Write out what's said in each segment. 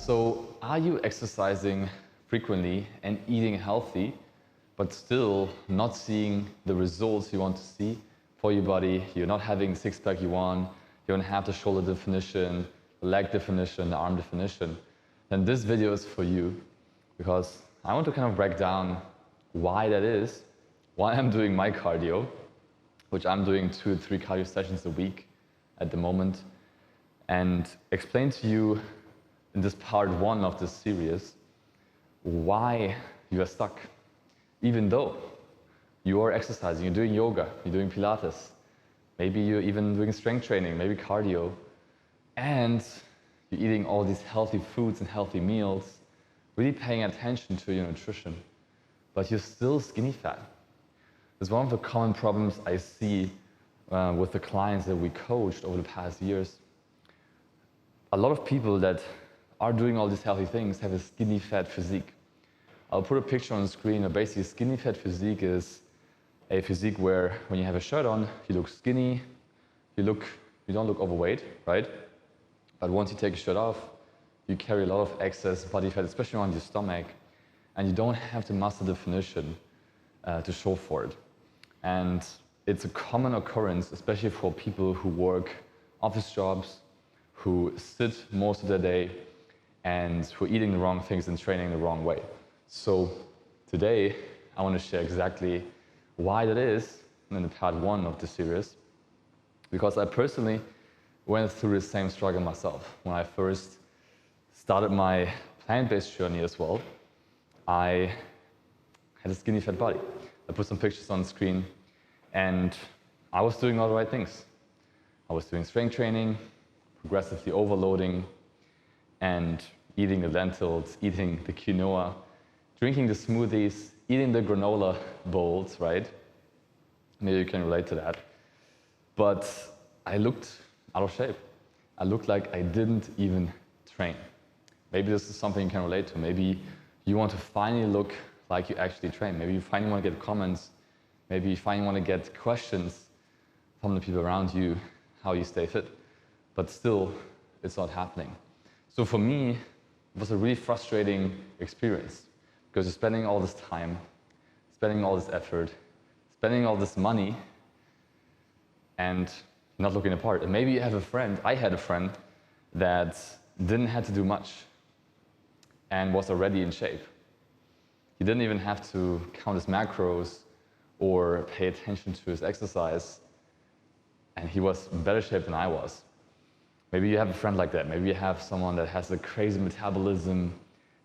So are you exercising frequently and eating healthy, but still not seeing the results you want to see for your body? You're not having the six-pack you want, you don't have the shoulder definition, the leg definition, the arm definition. Then this video is for you, because I want to kind of break down why that is, why I'm doing my cardio, which I'm doing 2 to 3 cardio sessions a week at the moment, and explain to you in this part 1 of this series why you are stuck. Even though you are exercising, you're doing yoga, you're doing Pilates, maybe you're even doing strength training, maybe cardio, and you're eating all these healthy foods and healthy meals, really paying attention to your nutrition, but you're still skinny fat. It's one of the common problems I see with the clients that we coached over the past years. A lot of people that are doing all these healthy things have a skinny fat physique. I'll put a picture on the screen. Basically, skinny fat physique is a physique where when you have a shirt on, you look skinny, you don't look overweight, right? But once you take your shirt off, you carry a lot of excess body fat, especially around your stomach, and you don't have the muscle definition to show for it. And it's a common occurrence, especially for people who work office jobs, who sit most of their day, and who are eating the wrong things and training the wrong way. So today, I want to share exactly why that is in the part 1 of the series, because I personally went through the same struggle myself. When I first started my plant-based journey as well, I had a skinny fat body. I put some pictures on the screen, and I was doing all the right things. I was doing strength training, progressively overloading, and eating the lentils, eating the quinoa, drinking the smoothies, eating the granola bowls, right? Maybe you can relate to that. But I looked out of shape. I looked like I didn't even train. Maybe this is something you can relate to. Maybe you want to finally look like you actually train. Maybe you finally want to get comments. Maybe you finally want to get questions from the people around you, how you stay fit. But still, it's not happening. So for me, it was a really frustrating experience, because you're spending all this time, spending all this effort, spending all this money, and not looking apart. And maybe you have a friend, I had a friend, that didn't have to do much and was already in shape. He didn't even have to count his macros or pay attention to his exercise, and he was in better shape than I was. Maybe you have a friend like that. Maybe you have someone that has a crazy metabolism,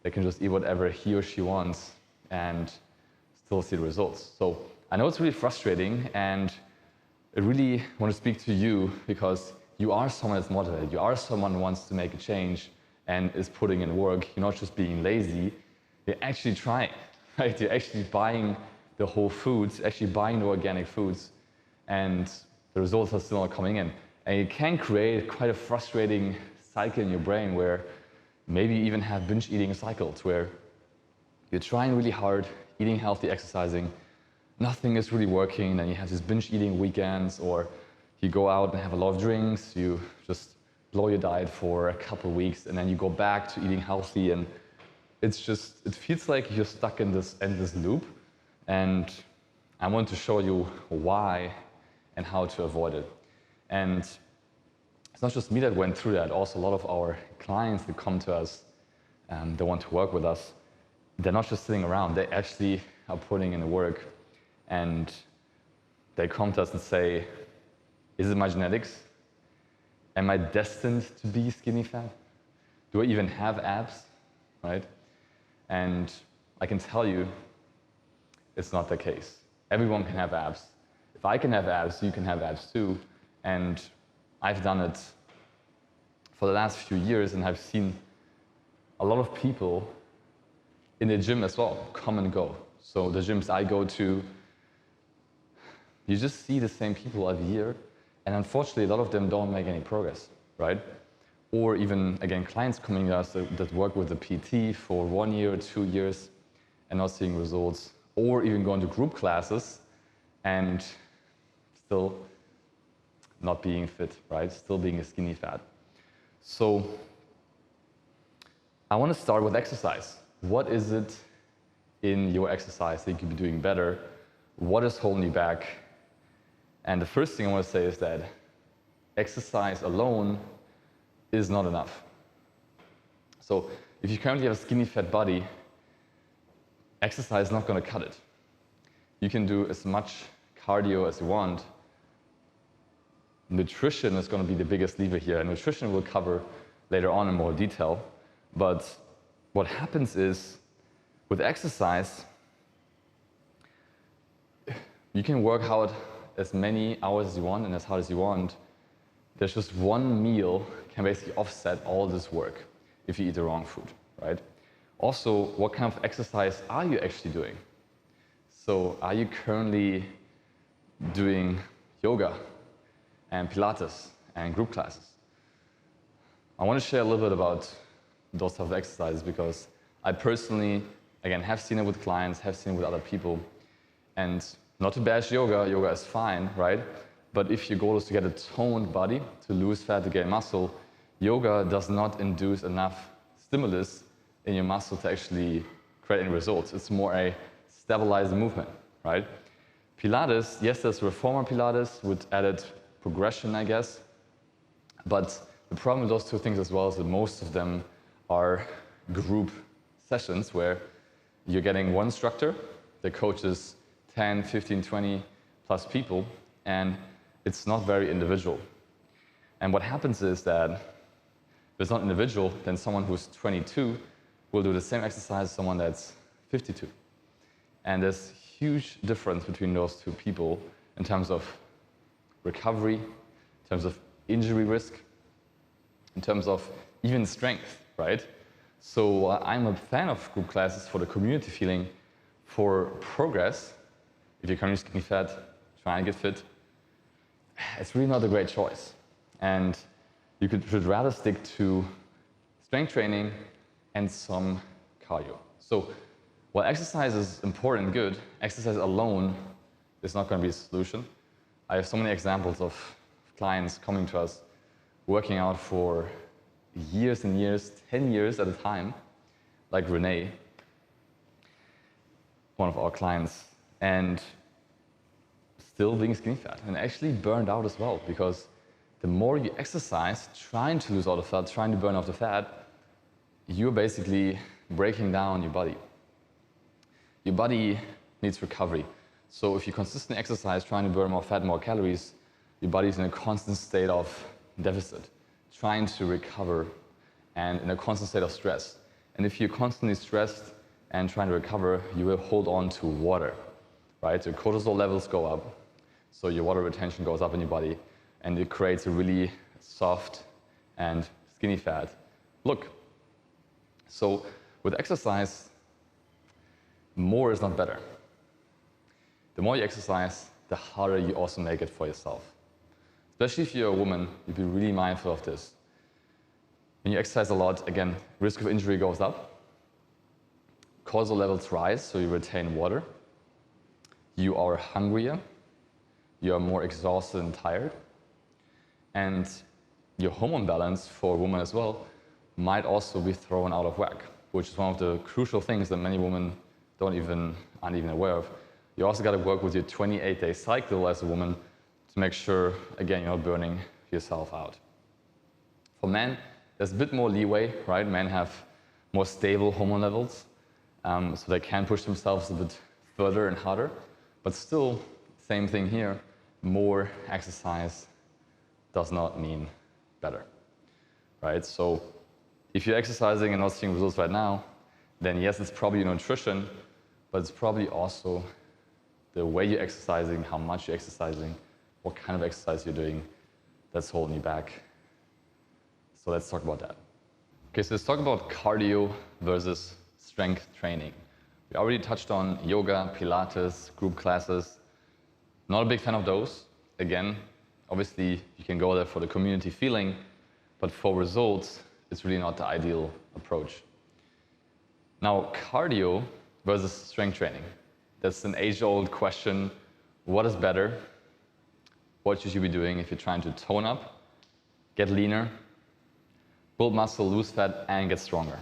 that can just eat whatever he or she wants and still see the results. So I know it's really frustrating, and I really want to speak to you because you are someone that's motivated. You are someone who wants to make a change and is putting in work. You're not just being lazy. You're actually trying, right? You're actually buying the whole foods, actually buying the organic foods, and the results are still not coming in. And it can create quite a frustrating cycle in your brain where maybe you even have binge eating cycles where you're trying really hard, eating healthy, exercising, nothing is really working, and you have these binge eating weekends, or you go out and have a lot of drinks, you just blow your diet for a couple of weeks, and then you go back to eating healthy, and it feels like you're stuck in this endless loop. And I want to show you why and how to avoid it. And it's not just me that went through that, also a lot of our clients that come to us, they want to work with us, they're not just sitting around, they actually are putting in the work. And they come to us and say, is it my genetics? Am I destined to be skinny fat? Do I even have abs, right? And I can tell you, it's not the case. Everyone can have abs. If I can have abs, you can have abs too. And I've done it for the last few years, and I've seen a lot of people in the gym as well come and go. So the gyms I go to, you just see the same people every year, and unfortunately a lot of them don't make any progress, right? Or even, again, clients coming to us that work with a PT for 1 year or 2 years and not seeing results, or even going to group classes and still not being fit, right? Still being a skinny fat. So I want to start with exercise. What is it in your exercise that you could be doing better? What is holding you back? And the first thing I want to say is that exercise alone is not enough. So if you currently have a skinny fat body, exercise is not going to cut it. You can do as much cardio as you want. Nutrition is going to be the biggest lever here, and nutrition we'll cover later on in more detail. But what happens is, with exercise, you can work out as many hours as you want and as hard as you want. There's just one meal can basically offset all this work if you eat the wrong food, right? Also, what kind of exercise are you actually doing? So are you currently doing yoga and Pilates and group classes? I want to share a little bit about those types of exercises because I personally, again, have seen it with clients, have seen it with other people. And not to bash yoga, yoga is fine, right? But if your goal is to get a toned body, to lose fat, to gain muscle, yoga does not induce enough stimulus in your muscle to actually create any results. It's more a stabilizing movement, right? Pilates, yes, there's reformer Pilates with added progression, I guess. But the problem with those two things as well is that most of them are group sessions where you're getting one instructor that coaches 10, 15, 20 plus people, and it's not very individual. And what happens is that if it's not individual, then someone who's 22 will do the same exercise as someone that's 52. And there's huge difference between those two people in terms of recovery, in terms of injury risk, in terms of even strength, right? So I'm a fan of group classes for the community feeling, for progress. If you're currently skinny fat, trying to get fit, it's really not a great choice. And you should rather stick to strength training and some cardio. So while exercise is important and good, exercise alone is not going to be a solution. I have so many examples of clients coming to us working out for years and years, 10 years at a time, like Renee, one of our clients, and still being skinny fat and actually burned out as well, because the more you exercise, trying to lose all the fat, trying to burn off the fat, you're basically breaking down your body. Your body needs recovery. So if you consistently exercise, trying to burn more fat, more calories, your body's in a constant state of deficit, trying to recover, and in a constant state of stress. And if you're constantly stressed and trying to recover, you will hold on to water, right? Your cortisol levels go up, so your water retention goes up in your body, and it creates a really soft and skinny fat look. So with exercise, more is not better. The more you exercise, the harder you also make it for yourself. Especially if you're a woman, you'd be really mindful of this. When you exercise a lot, again, risk of injury goes up. Cortisol levels rise, so you retain water. You are hungrier. You are more exhausted and tired. And your hormone balance for a woman as well might also be thrown out of whack, which is one of the crucial things that many women aren't even aware of. You also got to work with your 28-day cycle as a woman to make sure, again, you're not burning yourself out. For men, there's a bit more leeway, right? Men have more stable hormone levels, so they can push themselves a bit further and harder. But still, same thing here, more exercise does not mean better, right? So if you're exercising and not seeing results right now, then yes, it's probably your nutrition, but it's probably also the way you're exercising, how much you're exercising, what kind of exercise you're doing, that's holding you back. So let's talk about that. Okay, so let's talk about cardio versus strength training. We already touched on yoga, Pilates, group classes. Not a big fan of those. Again, obviously you can go there for the community feeling, but for results, it's really not the ideal approach. Now, cardio versus strength training. That's an age-old question. What is better? What should you be doing if you're trying to tone up, get leaner, build muscle, lose fat, and get stronger?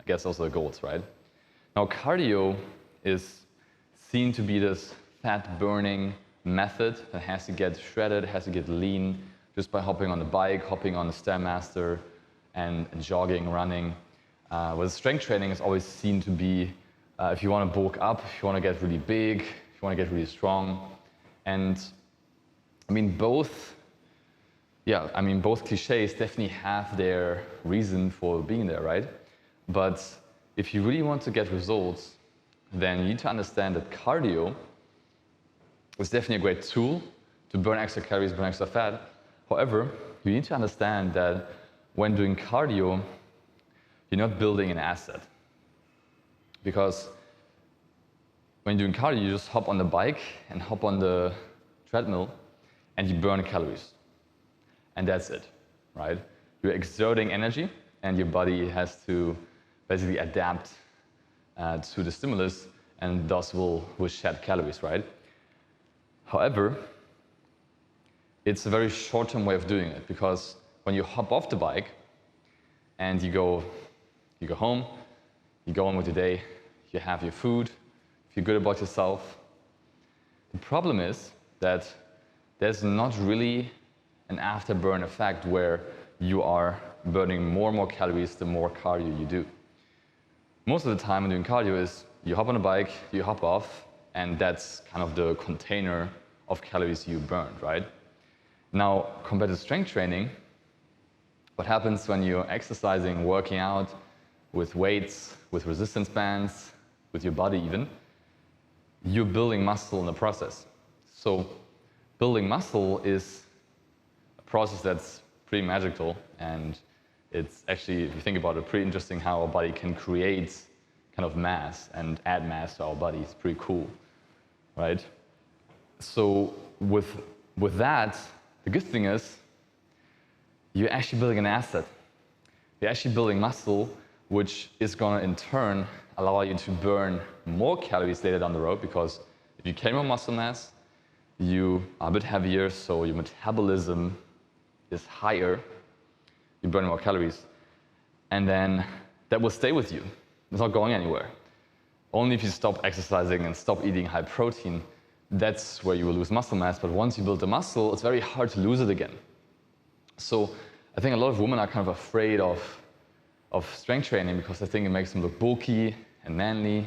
I guess also the goals, right? Now, cardio is seen to be this fat-burning method that has to get shredded, has to get lean, just by hopping on the bike, hopping on the Stairmaster, and jogging, running. Whereas strength training is always seen to be if you want to bulk up, if you want to get really big, if you want to get really strong. And I mean, both cliches definitely have their reason for being there, right? But if you really want to get results, then you need to understand that cardio is definitely a great tool to burn extra calories, burn extra fat. However, you need to understand that when doing cardio, you're not building an asset. Because when you're doing cardio, you just hop on the bike and hop on the treadmill and you burn calories. And that's it, right? You're exerting energy and your body has to basically adapt to the stimulus and thus will shed calories, right? However, it's a very short-term way of doing it because when you hop off the bike and you go home, you go on with your day, you have your food, feel good about yourself. The problem is that there's not really an afterburn effect where you are burning more and more calories the more cardio you do. Most of the time when doing cardio is you hop on a bike, you hop off, and that's kind of the container of calories you burned, right? Now, compared to strength training, what happens when you're exercising, working out with weights, with resistance bands, with your body even, you're building muscle in the process. So building muscle is a process that's pretty magical, and it's actually, if you think about it, pretty interesting how our body can create kind of mass and add mass to our body. It's pretty cool, right? So with that, the good thing is you're actually building an asset. You're actually building muscle, which is going to in turn allow you to burn more calories later down the road, because if you carry more muscle mass, you are a bit heavier, so your metabolism is higher, you burn more calories, and then that will stay with you. It's not going anywhere. Only if you stop exercising and stop eating high protein, that's where you will lose muscle mass. But once you build the muscle, it's very hard to lose it again. So I think a lot of women are kind of afraid of strength training because they think it makes them look bulky and manly.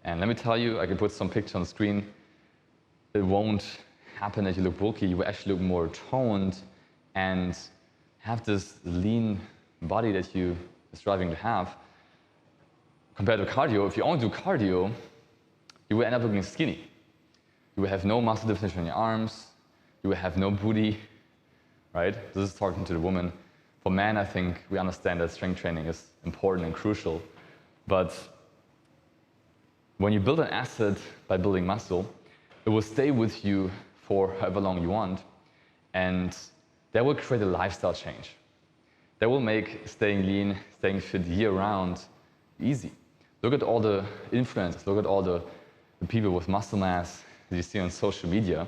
And let me tell you, I can put some picture on the screen. It won't happen that you look bulky. You will actually look more toned and have this lean body that you are striving to have. Compared to cardio, if you only do cardio, you will end up looking skinny. You will have no muscle definition in your arms. You will have no booty, right? This is talking to the woman. For men, I think we understand that strength training is important and crucial. But when you build an asset by building muscle, it will stay with you for however long you want. And that will create a lifestyle change. That will make staying lean, staying fit year-round easy. Look at all the influencers, look at all the people with muscle mass that you see on social media.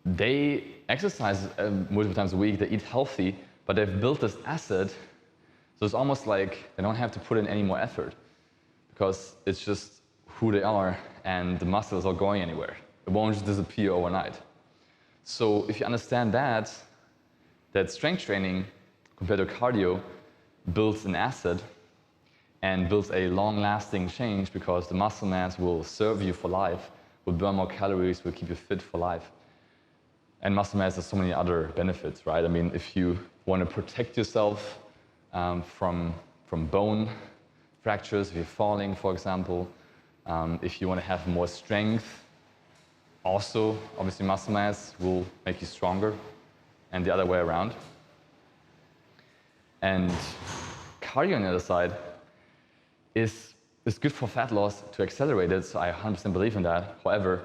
They exercise multiple times a week, they eat healthy, but they've built this asset, so it's almost like they don't have to put in any more effort because it's just who they are and the muscles are going anywhere. It won't just disappear overnight. So if you understand that strength training compared to cardio builds an asset and builds a long-lasting change because the muscle mass will serve you for life, will burn more calories, will keep you fit for life. And muscle mass has so many other benefits, right? I mean, if you want to protect yourself from bone fractures, if you're falling, for example, if you want to have more strength, also, obviously, muscle mass will make you stronger, and the other way around. And cardio on the other side is good for fat loss to accelerate it, so I 100% believe in that. However,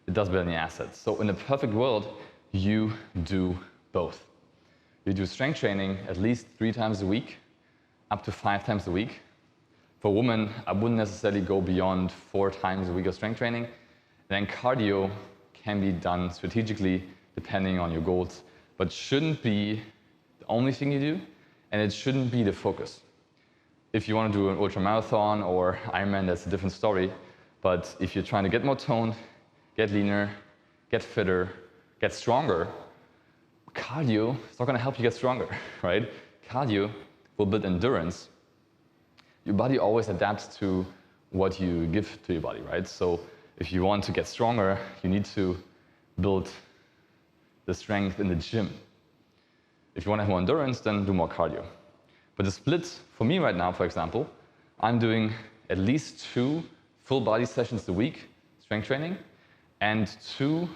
it does build any assets. So in a perfect world, you do both. You do strength training at least 3 times a week, up to 5 times a week. For women, I wouldn't necessarily go beyond 4 times a week of strength training. Then cardio can be done strategically depending on your goals, but shouldn't be the only thing you do, and it shouldn't be the focus. If you want to do an ultramarathon or Ironman, that's a different story. But if you're trying to get more toned, get leaner, get fitter, get stronger, cardio is not going to help you get stronger, right? Cardio will build endurance. Your body always adapts to what you give to your body, right? So if you want to get stronger, you need to build the strength in the gym. If you want to have more endurance, then do more cardio. But the split, for me right now, for example, I'm doing at least 2 full body sessions a week, strength training, and 2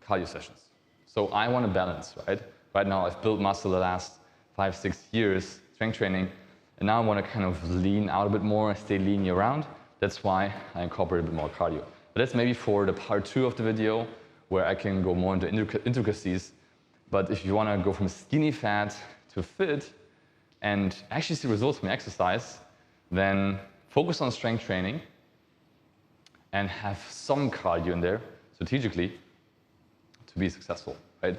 cardio sessions. So I want to balance, right? Right now I've built muscle the last 5-6 years, strength training, and now I want to kind of lean out a bit more, stay lean year round. That's why I incorporate a bit more cardio. But that's maybe for the part 2 of the video, where I can go more into intricacies. But if you want to go from skinny fat to fit and actually see results from exercise, then focus on strength training and have some cardio in there strategically to be successful, right?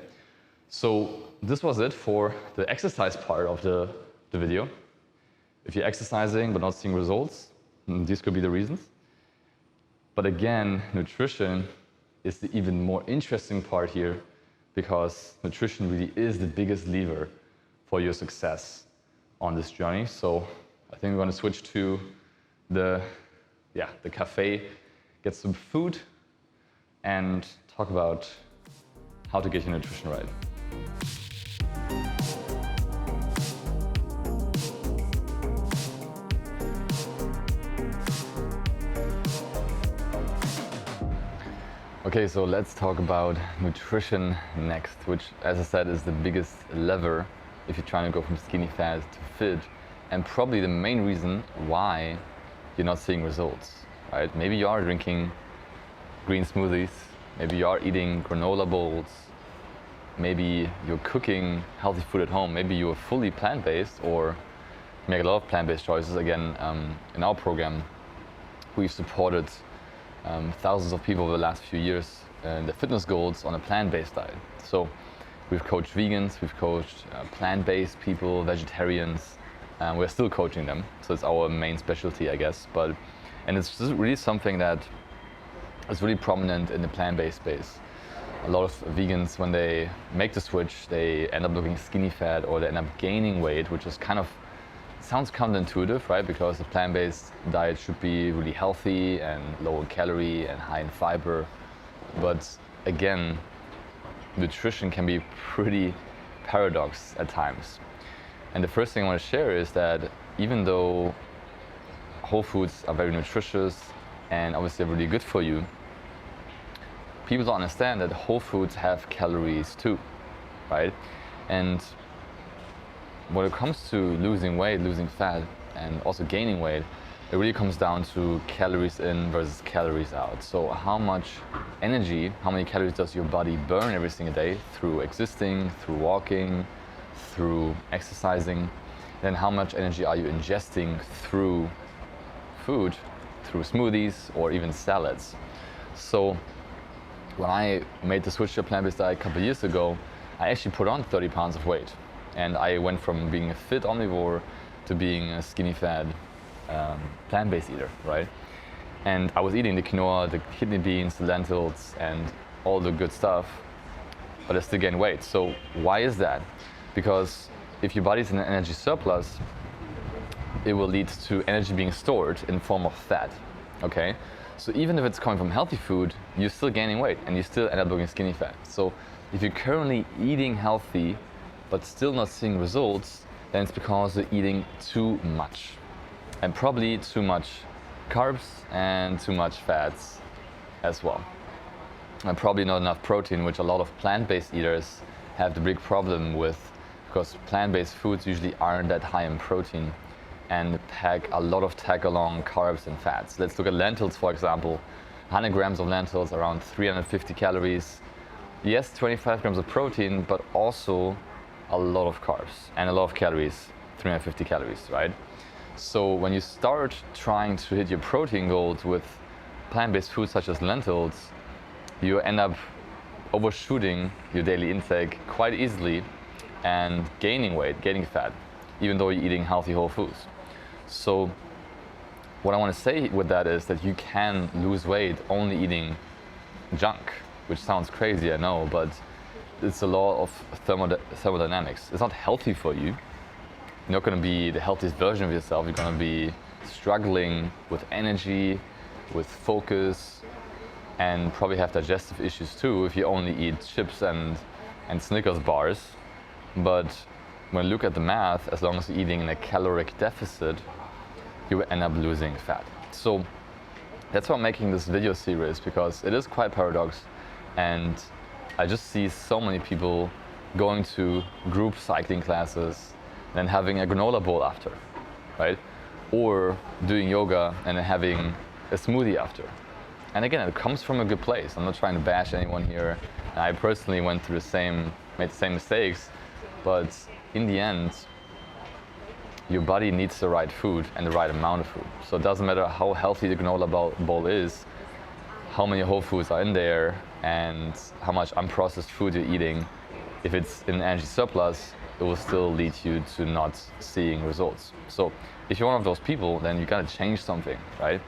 So this was it for the exercise part of the video. If you're exercising but not seeing results, these could be the reasons. But again, nutrition is the even more interesting part here, because nutrition really is the biggest lever for your success on this journey. So I think we're going to switch to the cafe, get some food, and talk about how to get your nutrition right. Okay, so let's talk about nutrition next, which, as I said, is the biggest lever if you're trying to go from skinny fat to fit, and probably the main reason why you're not seeing results, right? Maybe you are drinking green smoothies, maybe you are eating granola bowls, maybe you're cooking healthy food at home, maybe you're fully plant-based or make a lot of plant-based choices. Again, in our program, we've supported thousands of people over the last few years in their fitness goals on a plant-based diet. So we've coached vegans, we've coached plant-based people, vegetarians, and we're still coaching them. So it's our main specialty, I guess. And it's just really something that is really prominent in the plant-based space. A lot of vegans, when they make the switch, they end up looking skinny fat or they end up gaining weight, which is kind of sounds counterintuitive, right? Because the plant-based diet should be really healthy and low in calorie and high in fiber. But again, nutrition can be pretty paradox at times. And the first thing I want to share is that even though whole foods are very nutritious and obviously really good for you, people don't understand that whole foods have calories too, right? And when it comes to losing weight, losing fat, and also gaining weight, it really comes down to calories in versus calories out. So how much energy, how many calories does your body burn every single day through existing, through walking, through exercising, then how much energy are you ingesting through food, through smoothies or even salads. So when I made the switch to a plant-based diet a couple of years ago, I actually put on 30 pounds of weight. And I went from being a fit omnivore to being a skinny fat plant-based eater, right? And I was eating the quinoa, the kidney beans, the lentils, and all the good stuff, but I still gained weight. So why is that? Because if your body's in an energy surplus, it will lead to energy being stored in form of fat, okay? So even if it's coming from healthy food, you're still gaining weight and you still end up looking skinny fat. So if you're currently eating healthy, but still not seeing results, then it's because you're eating too much. And probably too much carbs and too much fats as well. And probably not enough protein, which a lot of plant-based eaters have the big problem with, because plant-based foods usually aren't that high in protein and pack a lot of tag-along carbs and fats. Let's look at lentils, for example. 100 grams of lentils, around 350 calories. Yes, 25 grams of protein, but also a lot of carbs and a lot of calories, 350 calories, right? So when you start trying to hit your protein goals with plant-based foods such as lentils, you end up overshooting your daily intake quite easily and gaining weight, gaining fat, even though you're eating healthy whole foods. So what I want to say with that is that you can lose weight only eating junk, which sounds crazy, I know, but it's a law of thermodynamics. It's not healthy for you. You're not going to be the healthiest version of yourself. You're going to be struggling with energy, with focus, and probably have digestive issues too if you only eat chips and Snickers bars. But when you look at the math, as long as you're eating in a caloric deficit, you will end up losing fat. So that's why I'm making this video series, because it is quite paradox, and I just see so many people going to group cycling classes and having a granola bowl after, right? Or doing yoga and then having a smoothie after. And again, it comes from a good place. I'm not trying to bash anyone here. I personally made the same mistakes, but in the end, your body needs the right food and the right amount of food. So it doesn't matter how healthy the granola bowl is, how many whole foods are in there, and how much unprocessed food you're eating. If it's in energy surplus, it will still lead you to not seeing results. So if you're one of those people, then you gotta change something, right?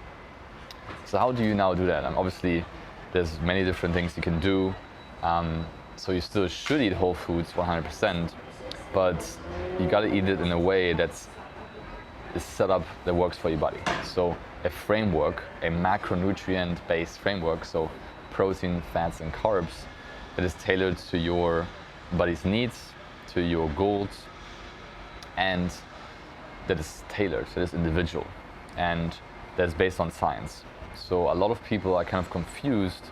So how do you now do that? Obviously, there's many different things you can do. So you still should eat whole foods 100%, but you gotta eat it in a way that's set up that works for your body. So a framework, a macronutrient-based framework, so protein, fats, and carbs, that is tailored to your body's needs, to your goals, and that is tailored, that is individual, and that's based on science. So a lot of people are kind of confused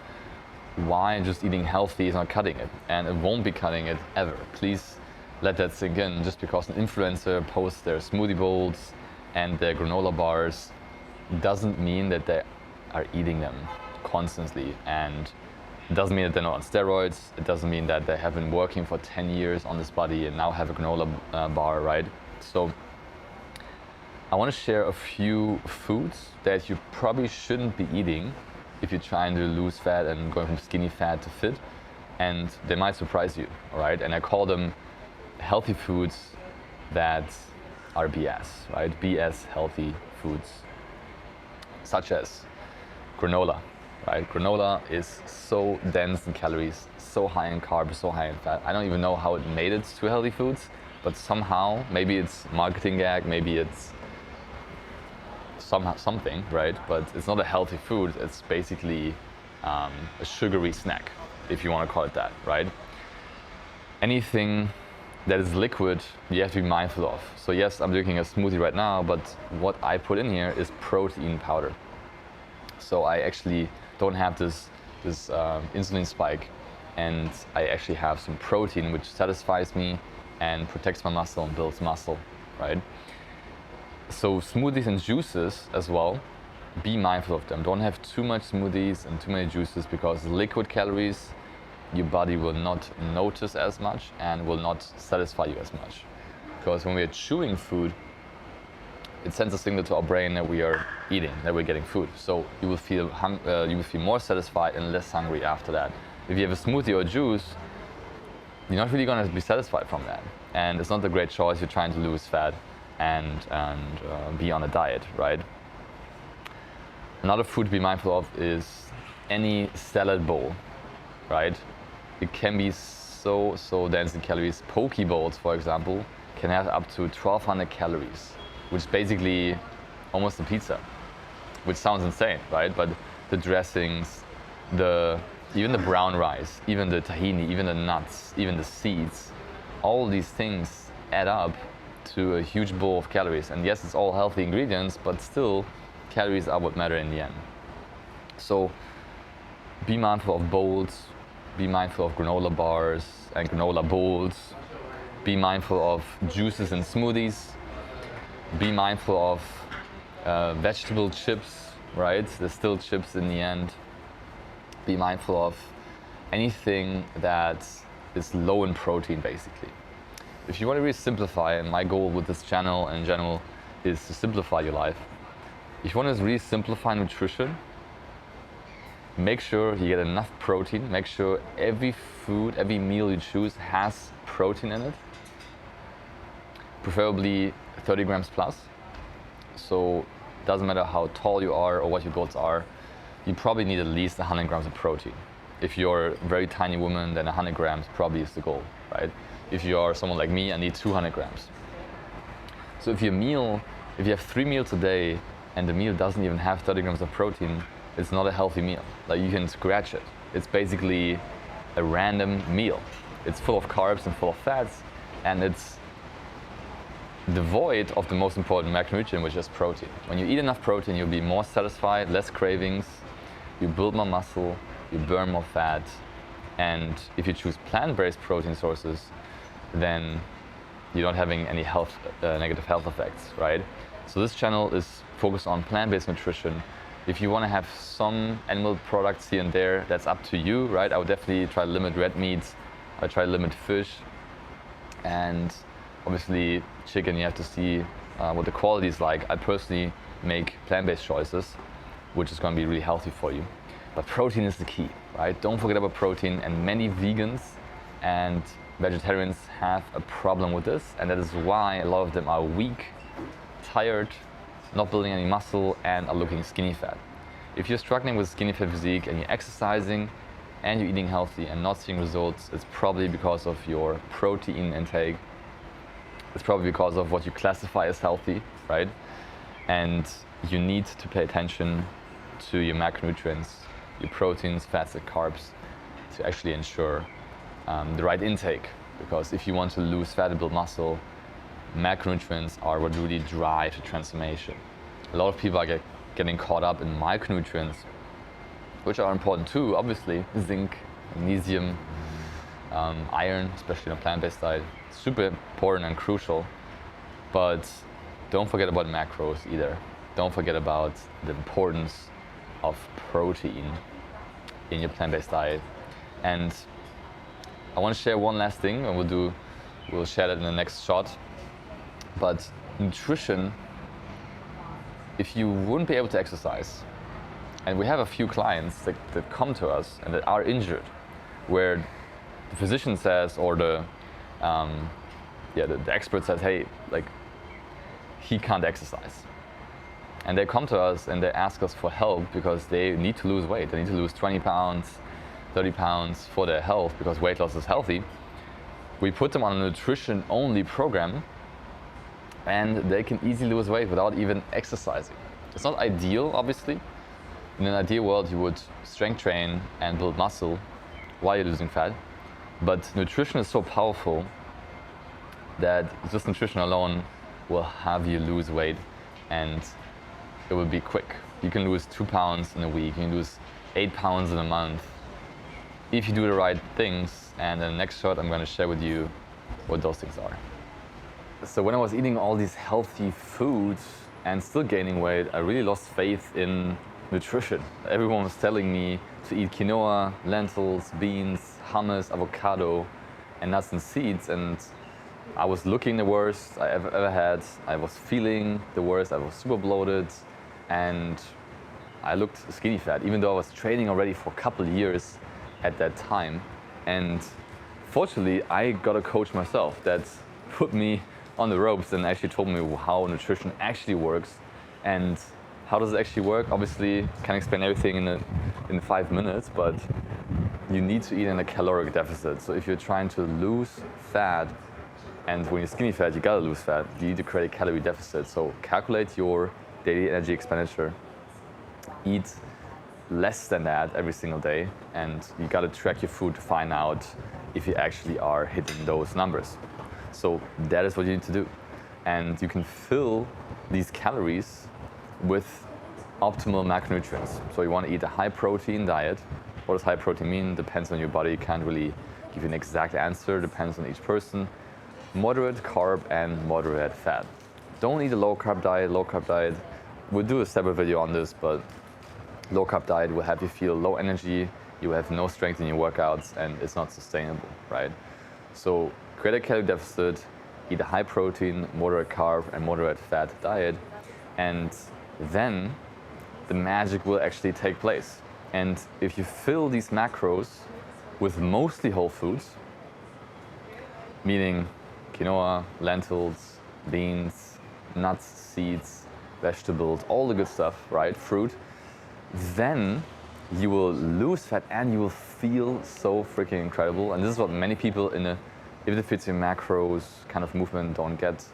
why just eating healthy is not cutting it, and it won't be cutting it ever. Please let that sink in. Just because an influencer posts their smoothie bowls and their granola bars doesn't mean that they are eating them constantly, and it doesn't mean that they're not on steroids. It doesn't mean that they have been working for 10 years on this body and now have a granola bar, right? So I want to share a few foods that you probably shouldn't be eating if you're trying to lose fat and going from skinny fat to fit, and they might surprise you, all right? And I call them healthy foods that are BS, right? BS healthy foods, such as granola, right? Granola is so dense in calories, so high in carbs, so high in fat. I don't even know how it made it to healthy foods, but somehow, maybe it's marketing gag, maybe it's something, right? But it's not a healthy food. It's basically a sugary snack, if you want to call it that, right? Anything that is liquid, you have to be mindful of. So yes, I'm drinking a smoothie right now, but what I put in here is protein powder. So I actually don't have this insulin spike, and I actually have some protein which satisfies me and protects my muscle and builds muscle, right? So smoothies and juices as well, be mindful of them. Don't have too much smoothies and too many juices, because liquid calories your body will not notice as much and will not satisfy you as much. Because when we are chewing food, it sends a signal to our brain that we are eating, that we're getting food. So you will feel more satisfied and less hungry after that. If you have a smoothie or juice, you're not really going to be satisfied from that, and it's not a great choice. You're trying to lose fat and be on a diet, right? Another food to be mindful of is any salad bowl, right? It can be so dense in calories. Poke bowls, for example, can have up to 1,200 calories, which is basically almost a pizza, which sounds insane, right? But the dressings, even the brown rice, even the tahini, even the nuts, even the seeds, all these things add up to a huge bowl of calories. And yes, it's all healthy ingredients, but still, calories are what matter in the end. So be mindful of bowls, be mindful of granola bars and granola bowls, be mindful of juices and smoothies, be mindful of vegetable chips, right? There's still chips in the end. Be mindful of anything that is low in protein, basically. If you want to really simplify, and my goal with this channel in general is to simplify your life. If you want to really simplify nutrition, make sure you get enough protein. Make sure every food, every meal you choose has protein in it. preferably 30 grams plus. So it doesn't matter how tall you are or what your goals are, you probably need at least 100 grams of protein. If you're a very tiny woman, then 100 grams probably is the goal, right? If you are someone like me, I need 200 grams. So if you have 3 meals a day and the meal doesn't even have 30 grams of protein, it's not a healthy meal. Like, you can scratch it. It's basically a random meal. It's full of carbs and full of fats, and it's devoid of the most important macronutrient, which is protein. When you eat enough protein, you'll be more satisfied, less cravings, you build more muscle, you burn more fat, and if you choose plant-based protein sources, then you're not having any negative health effects, right? So this channel is focused on plant-based nutrition. If you want to have some animal products here and there, that's up to you, right? I would definitely try to limit red meats. I try to limit fish, and obviously chicken, you have to see what the quality is like. I personally make plant-based choices, which is going to be really healthy for you. But protein is the key, right? Don't forget about protein, and many vegans and vegetarians have a problem with this, and that is why a lot of them are weak, tired, not building any muscle, and are looking skinny fat. If you're struggling with skinny fat physique and you're exercising and you're eating healthy and not seeing results, it's probably because of your protein intake. It's probably because of what you classify as healthy, right? And you need to pay attention to your macronutrients, your proteins, fats, and carbs to actually ensure the right intake. Because if you want to lose fat and build muscle, macronutrients are what really drive the transformation. A lot of people are getting caught up in micronutrients, which are important too, obviously. Zinc, magnesium, iron, especially in a plant-based diet, super important and crucial. But don't forget about macros either. Don't forget about the importance of protein in your plant-based diet. And I want to share one last thing, and we'll share that in the next shot. But nutrition, if you wouldn't be able to exercise, and we have a few clients that come to us and that are injured, where the physician says, or the expert says, hey, like, he can't exercise. And they come to us and they ask us for help because they need to lose weight. They need to lose 20 pounds, 30 pounds for their health, because weight loss is healthy. We put them on a nutrition-only program, and they can easily lose weight without even exercising. It's not ideal, obviously. In an ideal world, you would strength train and build muscle while you're losing fat. But nutrition is so powerful that just nutrition alone will have you lose weight, and it will be quick. You can lose 2 pounds in a week, you can lose 8 pounds in a month, if you do the right things. And in the next shot, I'm going to share with you what those things are. So when I was eating all these healthy foods and still gaining weight, I really lost faith in nutrition. Everyone was telling me to eat quinoa, lentils, beans, hummus, avocado, and nuts and seeds, and I was looking the worst I ever had. I was feeling the worst. I was super bloated, and I looked skinny fat, even though I was training already for a couple of years at that time. And fortunately, I got a coach myself that put me on the ropes and actually told me how nutrition actually works. And how does it actually work? Obviously, can't explain everything in 5 minutes, but you need to eat in a caloric deficit. So if you're trying to lose fat, and when you're skinny fat, you gotta lose fat, you need to create a calorie deficit. So calculate your daily energy expenditure, eat less than that every single day, and you gotta track your food to find out if you actually are hitting those numbers. So that is what you need to do. And you can fill these calories with optimal macronutrients. So you want to eat a high protein diet. What does high protein mean? Depends on your body. Can't really give you an exact answer. Depends on each person. Moderate carb and moderate fat. Don't eat a low carb diet. Low carb diet, we'll do a separate video on this, but low carb diet will have you feel low energy. You will have no strength in your workouts, and it's not sustainable, right? So create a calorie deficit, eat a high protein, moderate carb, and moderate fat diet, and then the magic will actually take place. And if you fill these macros with mostly whole foods, meaning quinoa, lentils, beans, nuts, seeds, vegetables, all the good stuff, right? Fruit. Then you will lose fat and you will feel so freaking incredible. And this is what many people in a if it fits your macros kind of movement don't get,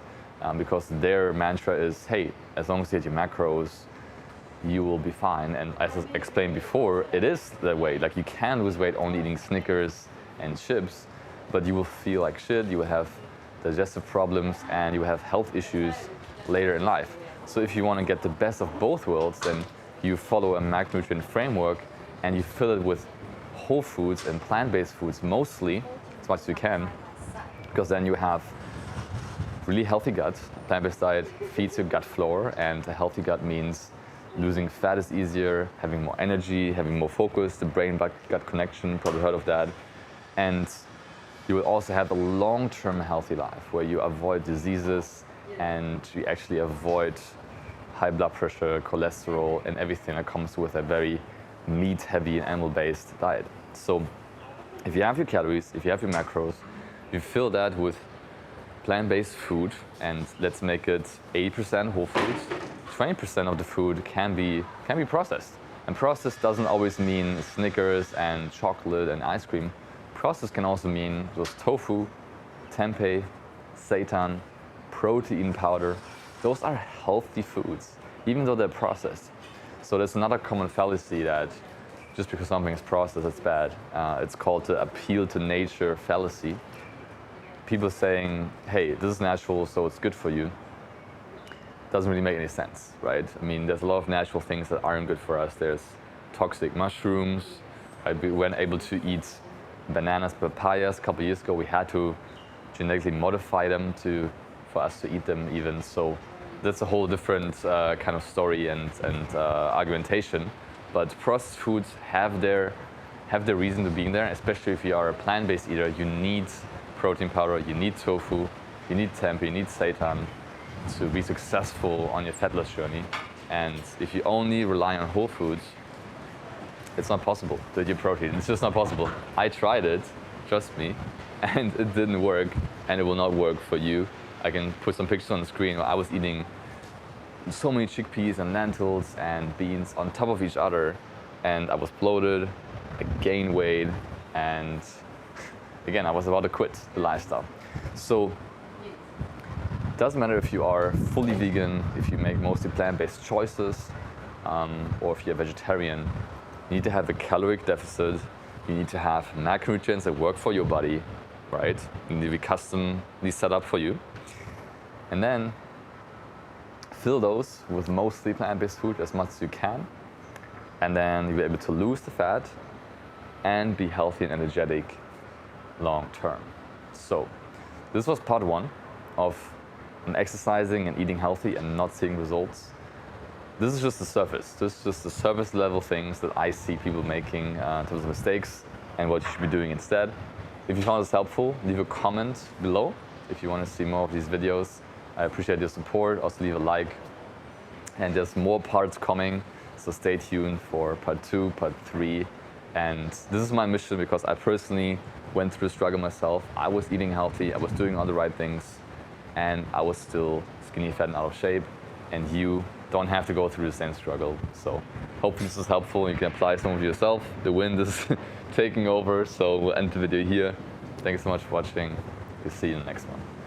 because their mantra is, hey, as long as you hit your macros, you will be fine. And as I explained before, it is that way. Like, you can lose weight only eating Snickers and chips, but you will feel like shit, you will have digestive problems, and you will have health issues later in life. So if you want to get the best of both worlds, then you follow a macronutrient framework and you fill it with whole foods and plant-based foods mostly, as much as you can, because then you have really healthy gut. Plant-based diet feeds your gut flora, and a healthy gut means losing fat is easier, having more energy, having more focus, the brain-gut connection, probably heard of that. And you will also have a long-term healthy life where you avoid diseases and you actually avoid high blood pressure, cholesterol, and everything that comes with a very meat-heavy and animal-based diet. So if you have your calories, if you have your macros, you fill that with plant-based food, and let's make it 80% whole foods. 20% of the food can be processed. And processed doesn't always mean Snickers and chocolate and ice cream. Processed can also mean those tofu, tempeh, seitan, protein powder. Those are healthy foods, even though they're processed. So there's another common fallacy that just because something is processed, it's bad. It's called the appeal to nature fallacy. People saying, hey, this is natural, so it's good for you, doesn't really make any sense, right? I mean, there's a lot of natural things that aren't good for us. There's toxic mushrooms. We weren't able to eat bananas, papayas. A couple of years ago, we had to genetically modify them for us to eat them even. So that's a whole different kind of story and argumentation. But processed foods have their reason to be there, especially if you are a plant-based eater. You need protein powder, you need tofu, you need tempeh, you need seitan to be successful on your fat loss journey. And if you only rely on whole foods, it's not possible to eat your protein. It's just not possible. I tried it, trust me, and it didn't work, and it will not work for you. I can put some pictures on the screen where I was eating so many chickpeas and lentils and beans on top of each other, and I was bloated, I gained weight, and again, I was about to quit the lifestyle. So it doesn't matter if you are fully vegan, if you make mostly plant-based choices, or if you're vegetarian. You need to have a caloric deficit. You need to have macronutrients that work for your body, right? They need to be customly set up for you. And then fill those with mostly plant-based food as much as you can. And then you'll be able to lose the fat and be healthy and energetic long term. So this was part 1 of exercising and eating healthy and not seeing results. This is just the surface. This is just the surface level things that I see people making in terms of mistakes and what you should be doing instead. If you found this helpful, leave a comment below if you want to see more of these videos. I appreciate your support. Also leave a like. And there's more parts coming, so stay tuned for part 2, part 3. And this is my mission because I personally went through the struggle myself. I was eating healthy, I was doing all the right things, and I was still skinny, fat, and out of shape. And you don't have to go through the same struggle. So hopefully this is helpful and you can apply some of it yourself. The wind is taking over, so we'll end the video here. Thanks so much for watching. We'll see you in the next one.